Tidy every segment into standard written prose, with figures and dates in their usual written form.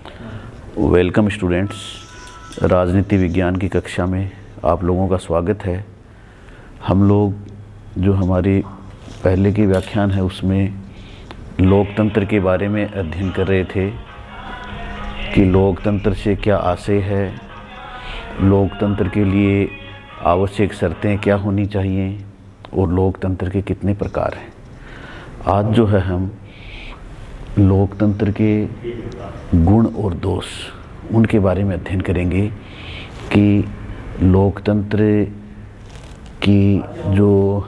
Welcome students, राजनीति विज्ञान की कक्षा में आप लोगों का स्वागत है। हम लोग जो हमारी पहले की व्याख्यान है उसमें लोकतंत्र के बारे में अध्ययन कर रहे थे कि लोकतंत्र से क्या आशय है, लोकतंत्र के लिए आवश्यक शर्तें क्या होनी चाहिए और लोकतंत्र के कितने प्रकार हैं। आज जो है हम लोकतंत्र के गुण और दोष उनके बारे में अध्ययन करेंगे कि लोकतंत्र की जो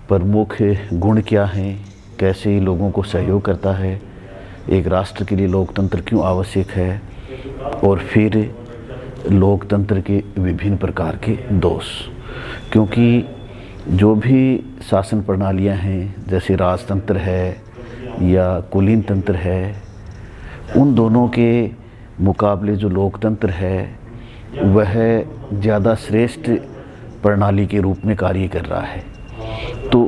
प्रमुख गुण क्या हैं, कैसे लोगों को सहयोग करता है, एक राष्ट्र के लिए लोकतंत्र क्यों आवश्यक है, और फिर लोकतंत्र के विभिन्न प्रकार के दोष। क्योंकि जो भी शासन प्रणालियां हैं, जैसे राजतंत्र है या कुलीन तंत्र है, उन दोनों के मुकाबले जो लोकतंत्र है वह ज़्यादा श्रेष्ठ प्रणाली के रूप में कार्य कर रहा है। तो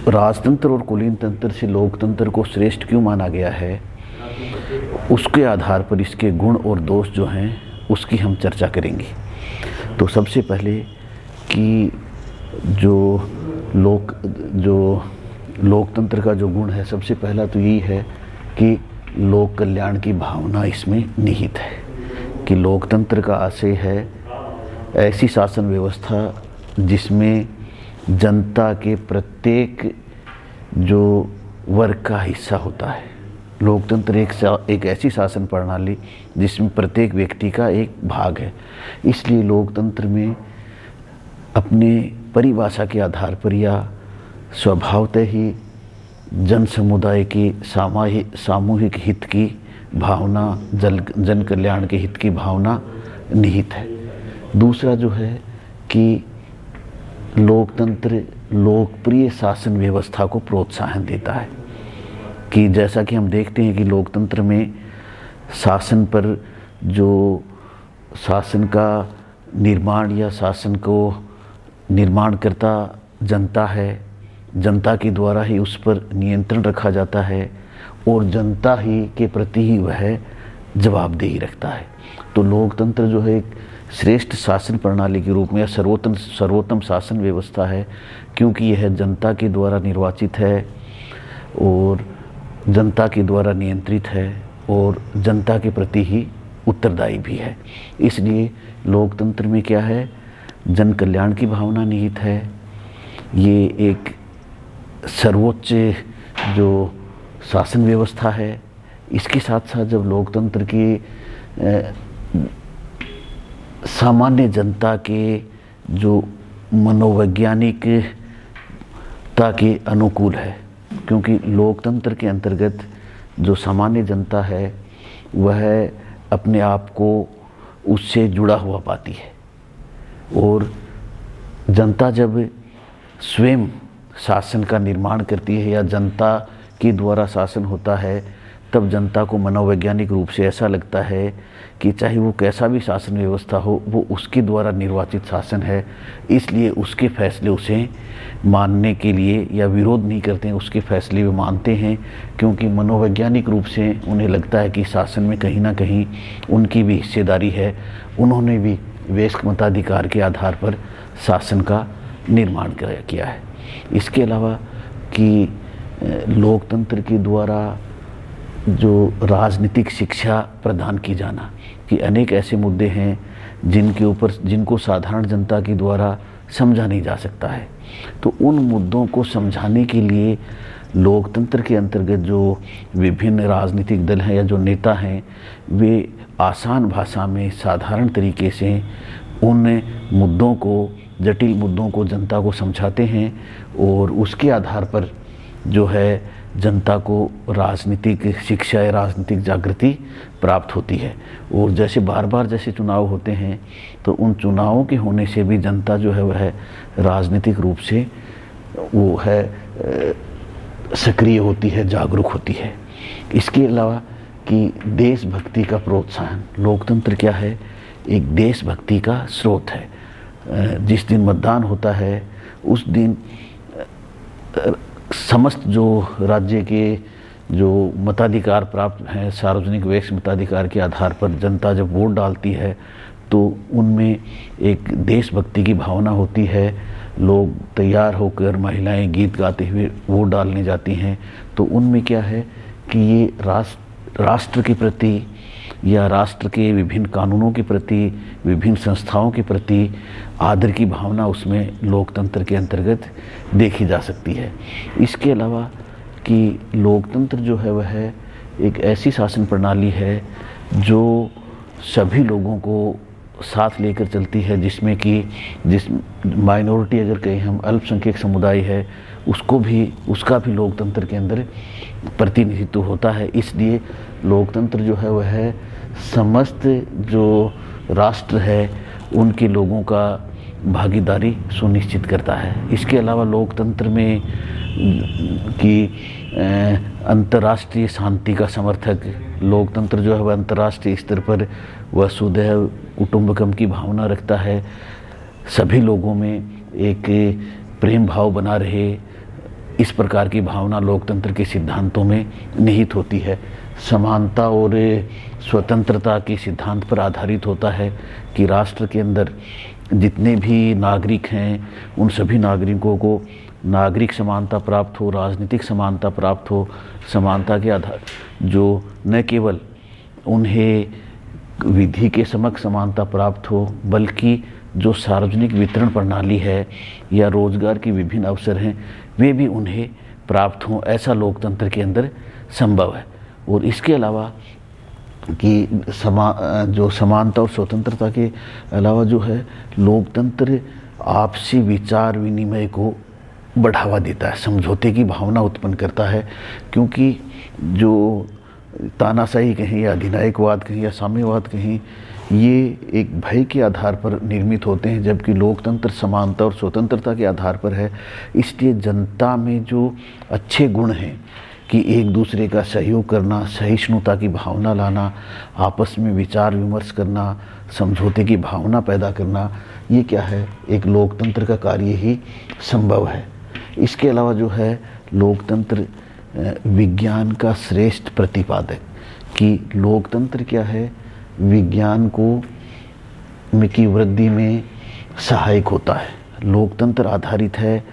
राजतंत्र और कुलीन तंत्र से लोकतंत्र को श्रेष्ठ क्यों माना गया है, उसके आधार पर इसके गुण और दोष जो हैं उसकी हम चर्चा करेंगे। तो सबसे पहले कि जो लोकतंत्र का जो गुण है, सबसे पहला तो यही है कि लोक कल्याण की भावना इसमें निहित है। कि लोकतंत्र का आशय है ऐसी शासन व्यवस्था जिसमें जनता के प्रत्येक जो वर्ग का हिस्सा होता है। लोकतंत्र एक ऐसी शासन प्रणाली जिसमें प्रत्येक व्यक्ति का एक भाग है। इसलिए लोकतंत्र में अपने परिभाषा के आधार पर या स्वभावतः ही जन समुदाय की सामूहिक हित की भावना, जन कल्याण के हित की भावना निहित है। दूसरा जो है कि लोकतंत्र लोकप्रिय शासन व्यवस्था को प्रोत्साहन देता है। कि जैसा कि हम देखते हैं कि लोकतंत्र में शासन पर जो शासन का निर्माण या शासन को निर्माण करता जनता है, जनता के द्वारा ही उस पर नियंत्रण रखा जाता है और जनता ही के प्रति ही वह जवाबदेही रखता है। तो लोकतंत्र जो है एक श्रेष्ठ शासन प्रणाली के रूप में या सर्वोत्तम शासन व्यवस्था है, क्योंकि यह जनता के द्वारा निर्वाचित है और जनता के द्वारा नियंत्रित है और जनता के प्रति ही उत्तरदायी भी है। इसलिए लोकतंत्र में क्या है, जन कल्याण की भावना निहित है। ये एक सर्वोच्च जो शासन व्यवस्था है। इसके साथ साथ जब लोकतंत्र की सामान्य जनता के जो मनोवैज्ञानिकता के अनुकूल है, क्योंकि लोकतंत्र के अंतर्गत जो सामान्य जनता है वह अपने आप को उससे जुड़ा हुआ पाती है। और जनता जब स्वयं शासन का निर्माण करती है या जनता के द्वारा शासन होता है, तब जनता को मनोवैज्ञानिक रूप से ऐसा लगता है कि चाहे वो कैसा भी शासन व्यवस्था हो, वो उसके द्वारा निर्वाचित शासन है। इसलिए उसके फैसले उसे मानने के लिए या विरोध नहीं करते हैं, उसके फैसले वो मानते हैं, क्योंकि मनोवैज्ञानिक रूप से उन्हें लगता है कि शासन में कहीं ना कहीं उनकी भी हिस्सेदारी है। उन्होंने भी वयस्क मताधिकार के आधार पर शासन का निर्माण किया है। इसके अलावा कि लोकतंत्र के द्वारा जो राजनीतिक शिक्षा प्रदान की जाना, कि अनेक ऐसे मुद्दे हैं जिनको साधारण जनता के द्वारा समझा नहीं जा सकता है। तो उन मुद्दों को समझाने के लिए लोकतंत्र के अंतर्गत जो विभिन्न राजनीतिक दल हैं या जो नेता हैं, वे आसान भाषा में साधारण तरीके से उन मुद्दों को, जटिल मुद्दों को जनता को समझाते हैं और उसके आधार पर जो है जनता को राजनीतिक शिक्षा या राजनीतिक जागृति प्राप्त होती है। और जैसे बार बार जैसे चुनाव होते हैं, तो उन चुनावों के होने से भी जनता जो है वह राजनीतिक रूप से वो है सक्रिय होती है, जागरूक होती है। इसके अलावा कि देशभक्ति का प्रोत्साहन, लोकतंत्र क्या है, एक देशभक्ति का स्रोत है। जिस दिन मतदान होता है उस दिन समस्त जो राज्य के जो मताधिकार प्राप्त हैं, सार्वजनिक वैश्य मताधिकार के आधार पर जनता जब वोट डालती है तो उनमें एक देशभक्ति की भावना होती है। लोग तैयार होकर, महिलाएं गीत गाते हुए वोट डालने जाती हैं, तो उनमें क्या है कि ये राष्ट्र के प्रति या राष्ट्र के विभिन्न कानूनों के प्रति, विभिन्न संस्थाओं के प्रति आदर की भावना उसमें लोकतंत्र के अंतर्गत देखी जा सकती है। इसके अलावा कि लोकतंत्र जो है वह एक ऐसी शासन प्रणाली है जो सभी लोगों को साथ लेकर चलती है, जिसमें कि जिस माइनॉरिटी अगर कहें हम, अल्पसंख्यक समुदाय है, उसका भी लोकतंत्र के अंदर प्रतिनिधित्व होता है। इसलिए लोकतंत्र जो है वह समस्त जो राष्ट्र है उनके लोगों का भागीदारी सुनिश्चित करता है। इसके अलावा लोकतंत्र में कि अंतर्राष्ट्रीय शांति का समर्थक, लोकतंत्र जो है वह अंतर्राष्ट्रीय स्तर पर वसुधैव कुटुंबकम की भावना रखता है। सभी लोगों में एक प्रेम भाव बना रहे, इस प्रकार की भावना लोकतंत्र के सिद्धांतों में निहित होती है। समानता और स्वतंत्रता के सिद्धांत पर आधारित होता है कि राष्ट्र के अंदर जितने भी नागरिक हैं उन सभी नागरिकों को नागरिक समानता प्राप्त हो, राजनीतिक समानता प्राप्त हो। समानता के आधार जो न केवल उन्हें विधि के समक्ष समानता प्राप्त हो, बल्कि जो सार्वजनिक वितरण प्रणाली है या रोजगार के विभिन्न अवसर हैं वे भी उन्हें प्राप्त हों, ऐसा लोकतंत्र के अंदर संभव है। और इसके अलावा कि जो समानता और स्वतंत्रता के अलावा जो है लोकतंत्र आपसी विचार विनिमय को बढ़ावा देता है, समझौते की भावना उत्पन्न करता है। क्योंकि जो तानाशाही कहें या अधिनायकवाद कहें या साम्यवाद कहें, ये एक भय के आधार पर निर्मित होते हैं, जबकि लोकतंत्र समानता और स्वतंत्रता के आधार पर है। इसलिए जनता में जो अच्छे गुण हैं कि एक दूसरे का सहयोग करना, सहिष्णुता की भावना लाना, आपस में विचार विमर्श करना, समझौते की भावना पैदा करना, ये क्या है, एक लोकतंत्र का कार्य ही संभव है। इसके अलावा जो है लोकतंत्र विज्ञान का श्रेष्ठ प्रतिपादक, कि लोकतंत्र क्या है, विज्ञान की वृद्धि में सहायक होता है। लोकतंत्र आधारित है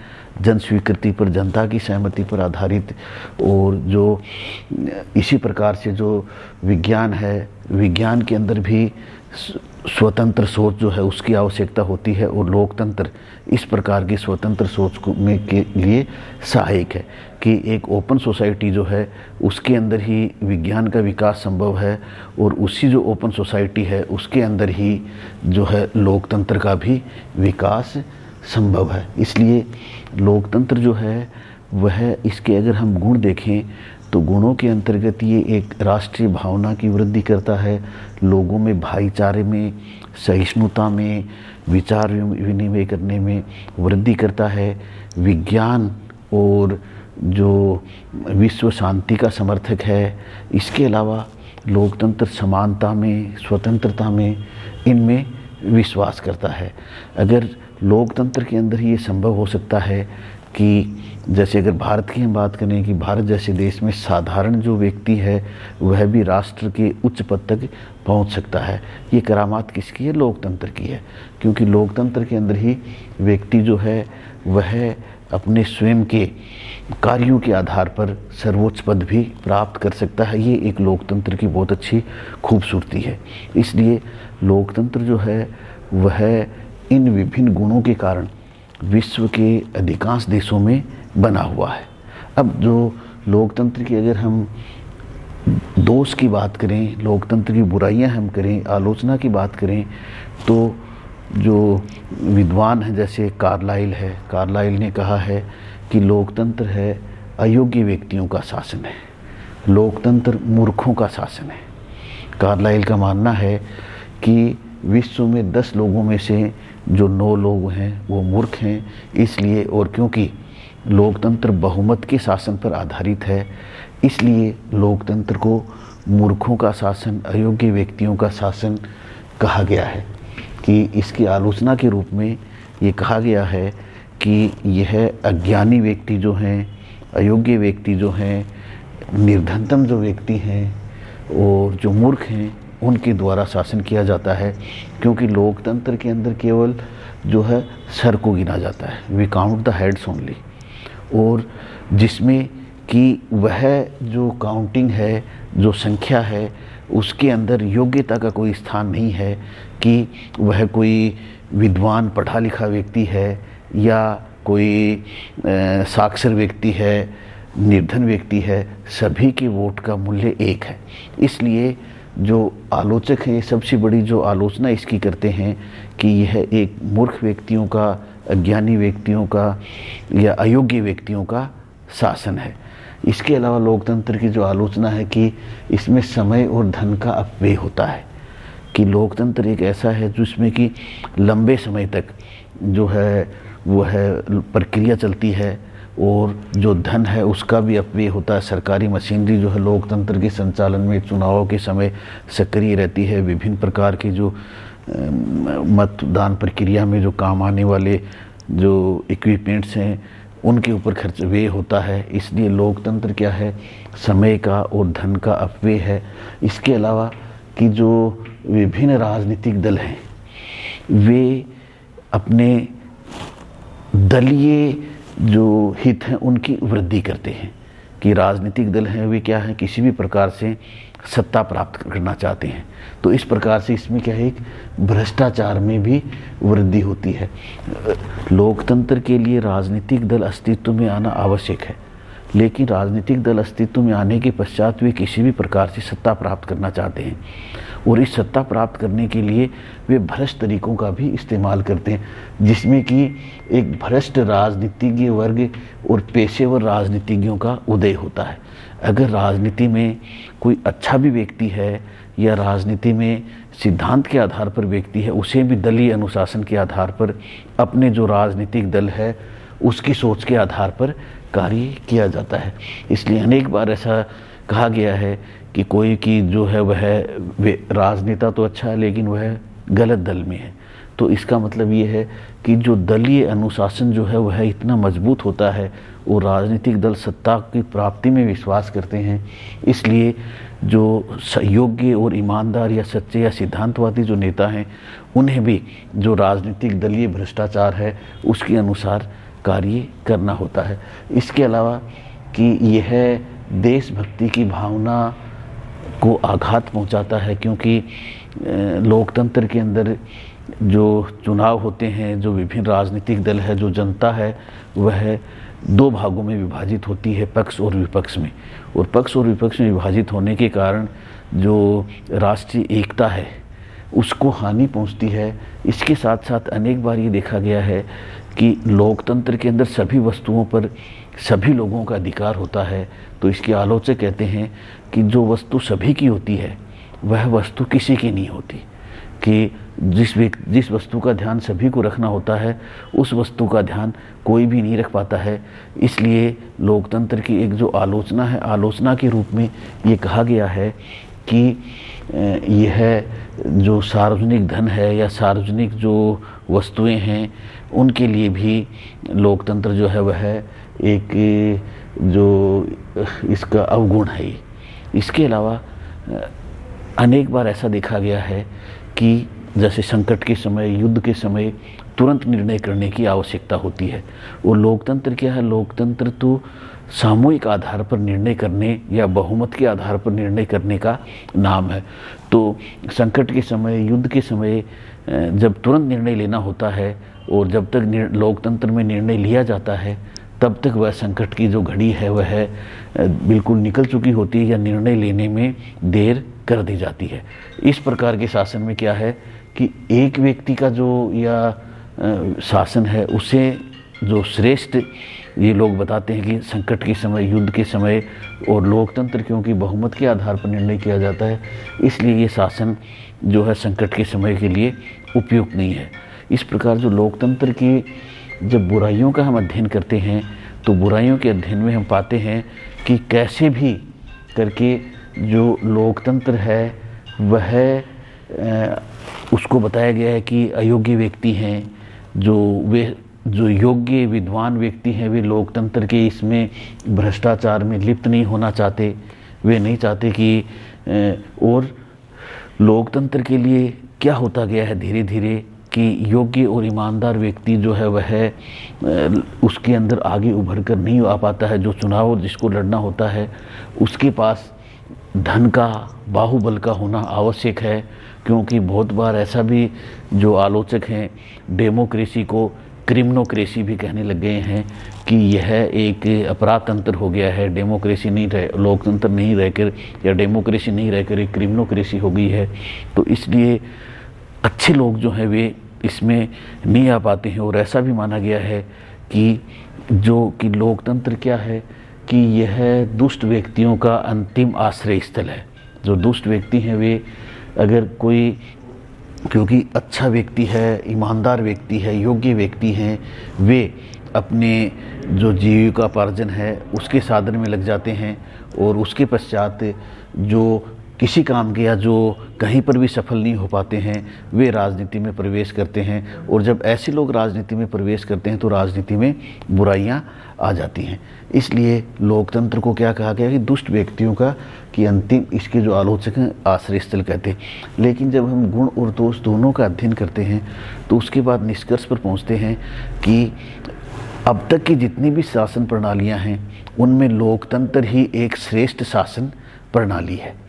जन स्वीकृति पर, जनता की सहमति पर आधारित। और जो इसी प्रकार से जो विज्ञान है, विज्ञान के अंदर भी स्वतंत्र सोच जो है उसकी आवश्यकता होती है, और लोकतंत्र इस प्रकार की स्वतंत्र सोच के लिए सहायक है कि एक ओपन सोसाइटी जो है उसके अंदर ही विज्ञान का विकास संभव है, और उसी जो ओपन सोसाइटी है उसके अंदर ही जो है लोकतंत्र का भी विकास संभव है। इसलिए लोकतंत्र जो है वह, इसके अगर हम गुण देखें तो गुणों के अंतर्गत ये एक राष्ट्रीय भावना की वृद्धि करता है, लोगों में भाईचारे में, सहिष्णुता में, विचार विनिमय करने में वृद्धि करता है, विज्ञान और जो विश्व शांति का समर्थक है। इसके अलावा लोकतंत्र समानता में, स्वतंत्रता में, इनमें विश्वास करता है। अगर लोकतंत्र के अंदर ही ये संभव हो सकता है कि जैसे अगर भारत की हम बात करें कि भारत जैसे देश में साधारण जो व्यक्ति है वह भी राष्ट्र के उच्च पद तक पहुंच सकता है। ये करामात किसकी है? लोकतंत्र की है। क्योंकि लोकतंत्र के अंदर ही व्यक्ति जो है वह अपने स्वयं के कार्यों के आधार पर सर्वोच्च पद भी प्राप्त कर सकता है। ये एक लोकतंत्र की बहुत अच्छी खूबसूरती है। इसलिए लोकतंत्र जो है वह इन विभिन्न गुणों के कारण विश्व के अधिकांश देशों में बना हुआ है। अब जो लोकतंत्र की अगर हम दोष की बात करें, लोकतंत्र की बुराइयां हम करें, आलोचना की बात करें, तो जो विद्वान हैं जैसे कार्लाइल है, कार्लाइल ने कहा है कि लोकतंत्र है अयोग्य व्यक्तियों का शासन है, लोकतंत्र मूर्खों का शासन है। कार्लाइल का मानना है कि विश्व में 10 लोगों में से जो 9 लोग हैं वो मूर्ख हैं। इसलिए, और क्योंकि लोकतंत्र बहुमत के शासन पर आधारित है, इसलिए लोकतंत्र को मूर्खों का शासन, अयोग्य व्यक्तियों का शासन कहा गया है। कि इसकी आलोचना के रूप में ये कहा गया है कि यह अज्ञानी व्यक्ति जो हैं, अयोग्य व्यक्ति जो हैं, निर्धनतम जो व्यक्ति हैं और जो मूर्ख हैं उनके द्वारा शासन किया जाता है, क्योंकि लोकतंत्र के अंदर केवल जो है सर को गिना जाता है, we count the heads only, और जिसमें कि वह जो काउंटिंग है, जो संख्या है, उसके अंदर योग्यता का कोई स्थान नहीं है कि वह कोई विद्वान पढ़ा लिखा व्यक्ति है या कोई साक्षर व्यक्ति है, निर्धन व्यक्ति है। सभी के वोट का मूल्य एक है। इसलिए जो आलोचक हैं, सबसे बड़ी जो आलोचना इसकी करते हैं कि यह एक मूर्ख व्यक्तियों का, अज्ञानी व्यक्तियों का या अयोग्य व्यक्तियों का शासन है। इसके अलावा लोकतंत्र की जो आलोचना है कि इसमें समय और धन का अपव्यय होता है, कि लोकतंत्र एक ऐसा है जिसमें कि लंबे समय तक जो है वह प्रक्रिया चलती है और जो धन है उसका भी अपव्यय होता है। सरकारी मशीनरी जो है लोकतंत्र के संचालन में चुनावों के समय सक्रिय रहती है। विभिन्न प्रकार के जो मतदान प्रक्रिया में जो काम आने वाले जो इक्विपमेंट्स हैं उनके ऊपर खर्च व्यय होता है। इसलिए लोकतंत्र क्या है, समय का और धन का अपव्यय है। इसके अलावा कि जो विभिन्न राजनीतिक दल हैं वे अपने दलीय जो हित हैं उनकी वृद्धि करते हैं, कि राजनीतिक दल हैं वे क्या है, किसी भी प्रकार से सत्ता प्राप्त करना चाहते हैं। तो इस प्रकार से इसमें क्या है, एक भ्रष्टाचार में भी वृद्धि होती है। लोकतंत्र के लिए राजनीतिक दल अस्तित्व में आना आवश्यक है, लेकिन राजनीतिक दल अस्तित्व में आने के पश्चात वे किसी भी प्रकार से सत्ता प्राप्त करना चाहते हैं और इस सत्ता प्राप्त करने के लिए वे भ्रष्ट तरीकों का भी इस्तेमाल करते हैं, जिसमें कि एक भ्रष्ट राजनीतिज्ञ वर्ग और पेशेवर राजनीतिज्ञों का उदय होता है। अगर राजनीति में कोई अच्छा भी व्यक्ति है या राजनीति में सिद्धांत के आधार पर व्यक्ति है, उसे भी दलीय अनुशासन के आधार पर अपने जो राजनीतिक दल है उसकी सोच के आधार पर कार्य किया जाता है। इसलिए अनेक बार ऐसा कहा गया है कि कोई की जो है वह राजनेता तो अच्छा है लेकिन वह गलत दल में है। तो इसका मतलब ये है कि जो दलीय अनुशासन जो है वह इतना मजबूत होता है और राजनीतिक दल सत्ता की प्राप्ति में विश्वास करते हैं। इसलिए जो योग्य और ईमानदार या सच्चे या सिद्धांतवादी जो नेता हैं उन्हें भी जो राजनीतिक दलीय भ्रष्टाचार है उसके अनुसार कार्य करना होता है। इसके अलावा कि यह देशभक्ति की भावना को आघात पहुंचाता है, क्योंकि लोकतंत्र के अंदर जो चुनाव होते हैं, जो विभिन्न राजनीतिक दल है, जो जनता है, वह दो भागों में विभाजित होती है, पक्ष और विपक्ष में। और पक्ष और विपक्ष में विभाजित होने के कारण जो राष्ट्रीय एकता है उसको हानि पहुंचती है। इसके साथ साथ अनेक बार ये देखा गया है कि लोकतंत्र के अंदर सभी वस्तुओं पर सभी लोगों का अधिकार होता है। तो इसके आलोचक कहते हैं कि जो वस्तु सभी की होती है वह वस्तु किसी की नहीं होती, कि जिस वस्तु का ध्यान सभी को रखना होता है उस वस्तु का ध्यान कोई भी नहीं रख पाता है। इसलिए लोकतंत्र की एक जो आलोचना है, आलोचना के रूप में ये कहा गया है कि यह जो सार्वजनिक धन है या सार्वजनिक जो वस्तुएं हैं उनके लिए भी लोकतंत्र जो है वह एक जो इसका अवगुण है। इसके अलावा अनेक बार ऐसा देखा गया है कि जैसे संकट के समय, युद्ध के समय तुरंत निर्णय करने की आवश्यकता होती है। और लोकतंत्र क्या है, लोकतंत्र तो सामूहिक आधार पर निर्णय करने या बहुमत के आधार पर निर्णय करने का नाम है। तो संकट के समय, युद्ध के समय जब तुरंत निर्णय लेना होता है और जब तक लोकतंत्र में निर्णय लिया जाता है तब तक वह संकट की जो घड़ी है वह बिल्कुल निकल चुकी होती है या निर्णय लेने में देर कर दी जाती है। इस प्रकार के शासन में क्या है कि एक व्यक्ति का जो या शासन है उसे जो श्रेष्ठ ये लोग बताते हैं कि संकट के समय, युद्ध के समय और लोकतंत्र क्योंकि बहुमत के आधार पर निर्णय किया जाता है इसलिए ये शासन जो है संकट के समय के लिए उपयुक्त नहीं है। इस प्रकार जो लोकतंत्र की जब बुराइयों का हम अध्ययन करते हैं तो बुराइयों के अध्ययन में हम पाते हैं कि कैसे भी करके जो लोकतंत्र है वह उसको बताया गया है कि अयोग्य व्यक्ति हैं जो वे जो योग्य विद्वान व्यक्ति हैं वे लोकतंत्र के इसमें भ्रष्टाचार में लिप्त नहीं होना चाहते। वे नहीं चाहते कि और लोकतंत्र के लिए क्या होता गया है धीरे धीरे कि योग्य और ईमानदार व्यक्ति जो है वह उसके अंदर आगे उभर कर नहीं आ पाता है। जो चुनाव जिसको लड़ना होता है उसके पास धन का बाहुबल का होना आवश्यक है, क्योंकि बहुत बार ऐसा भी जो आलोचक हैं डेमोक्रेसी को क्रिमिनोक्रेसी भी कहने लग गए हैं कि यह एक अपराध तंत्र हो गया है। डेमोक्रेसी नहीं रह लोकतंत्र नहीं रहकर या डेमोक्रेसी नहीं रहकर एक क्रिमिनोक्रेसी हो गई है। तो इसलिए अच्छे लोग जो हैं वे इसमें नहीं आ पाते हैं। और ऐसा भी माना गया है कि लोकतंत्र क्या है कि यह दुष्ट व्यक्तियों का अंतिम आश्रय स्थल है। जो दुष्ट व्यक्ति हैं वे अगर कोई, क्योंकि अच्छा व्यक्ति है, ईमानदार व्यक्ति है, योग्य व्यक्ति हैं, वे अपने जो जीविकोपार्जन है उसके साधन में लग जाते हैं और उसके पश्चात जो किसी काम के या जो कहीं पर भी सफल नहीं हो पाते हैं वे राजनीति में प्रवेश करते हैं। और जब ऐसे लोग राजनीति में प्रवेश करते हैं तो राजनीति में बुराइयां आ जाती हैं। इसलिए लोकतंत्र को क्या कहा गया कि दुष्ट व्यक्तियों का कि अंतिम, इसके जो आलोचक हैं आश्रय स्थल कहते हैं। लेकिन जब हम गुण और दोष दोनों का अध्ययन करते हैं तो उसके बाद निष्कर्ष पर पहुँचते हैं कि अब तक की जितनी भी शासन प्रणालियाँ हैं उनमें लोकतंत्र ही एक श्रेष्ठ शासन प्रणाली है।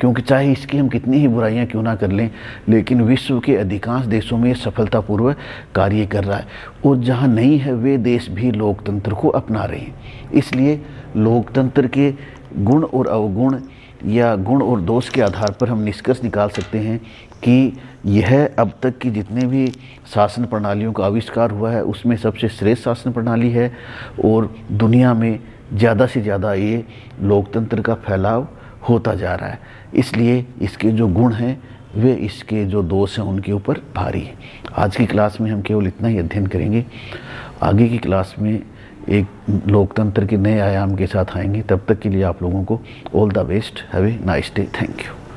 क्योंकि चाहे इसकी हम कितनी ही बुराइयां क्यों ना कर लें, लेकिन विश्व के अधिकांश देशों में सफलतापूर्वक कार्य कर रहा है और जहां नहीं है वे देश भी लोकतंत्र को अपना रहे हैं। इसलिए लोकतंत्र के गुण और अवगुण या गुण और दोष के आधार पर हम निष्कर्ष निकाल सकते हैं कि यह अब तक की जितने भी शासन प्रणालियों का आविष्कार हुआ है उसमें सबसे श्रेष्ठ शासन प्रणाली है और दुनिया में ज़्यादा से ज़्यादा ये लोकतंत्र का फैलाव होता जा रहा है। इसलिए इसके जो गुण हैं वे इसके जो दोष हैं उनके ऊपर भारी है। आज की क्लास में हम केवल इतना ही अध्ययन करेंगे। आगे की क्लास में एक लोकतंत्र के नए आयाम के साथ आएंगे। तब तक के लिए आप लोगों को all the best. Have a nice day. Thank you.